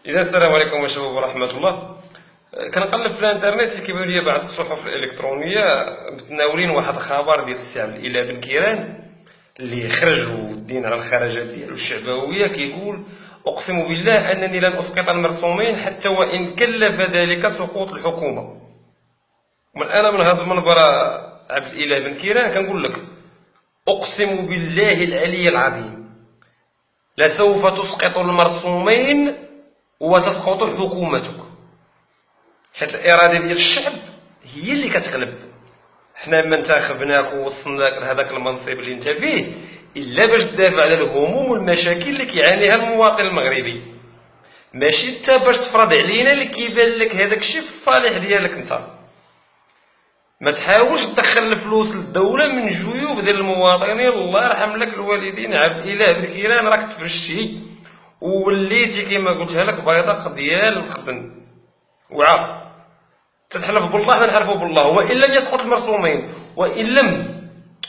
إذا السلام عليكم شباب ورحمة الله. كنقلب في الانترنت كيبان لي بعض الصحف الالكترونيه متناولين واحد الخبر ديال السي عبد الاله بن كيران اللي خرج ودين على الخرجات ديالو الشعبويه. كيقول: اقسم بالله انني لن اسقط المرسومين حتى وان كلف ذلك سقوط الحكومه. انا من هذا المنبر عبد الاله بن كيران كنقول لك: اقسم بالله العلي العظيم لسوف تسقط المرسومين وتسقط حكومتك، حيت الاراده ديال الشعب هي اللي كتغلب. حنا ما انتخبناك ووصلناك لهذاك المنصب اللي انت فيه الا باش تدافع على الهموم والمشاكل اللي كيعانيها المواطن المغربي، ماشي انت باش تفرض علينا اللي كيبان لك هذاك الشيء في الصالح ديالك انت. ما تحاولش تدخل الفلوس للدوله من جيوب ديال المواطنين. الله يرحم لك الوالدين. عبد الاله بن كيران راك تفرشتي ووليتي كما قلتها لك بيضاق ديال الخزن. وعا تتحلف بالله ما نحلفوا بالله. وان لم يسقط المرسومين وان لم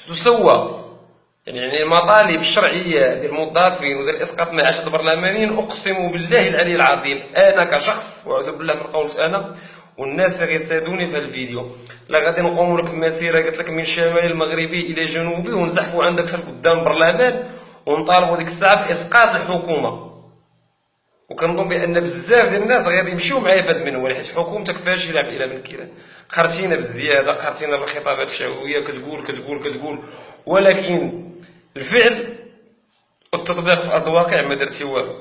تسوى يعني المطالب الشرعيه ديال الموظفين وديال اسقاط معاشات البرلمانيين، اقسم بالله العلي العظيم انا كشخص، واعوذ بالله من قولت انا والناس اللي غيسادوني في الفيديو، لا غادي نقوم لك مسيره قلت لك من شمال المغربي الى جنوبي ونزحفوا عندك قدام البرلمان ونطالبوا ديك الساعه باسقاط الحكومه. وكنظن بان بزاف ديال الناس غادي يمشيو معايا في هذا المنوال، حيت حكومتك فاشله عبد الاله بن كيران. قهرتينا بالزياده، قهرتينا بالخطابات الشعبويه، كتقول ولكن الفعل والتطبيق في ارض الواقع ما درتي والو.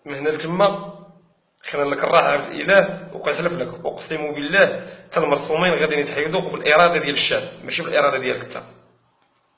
من هنا لتما خلينا لك الراحه عبد الاله، وكنحلف لك اقسم بالله حتى المرسومين غادي يتحيدوا بالاراده ديال الشعب ماشي بالاراده ديالك انت.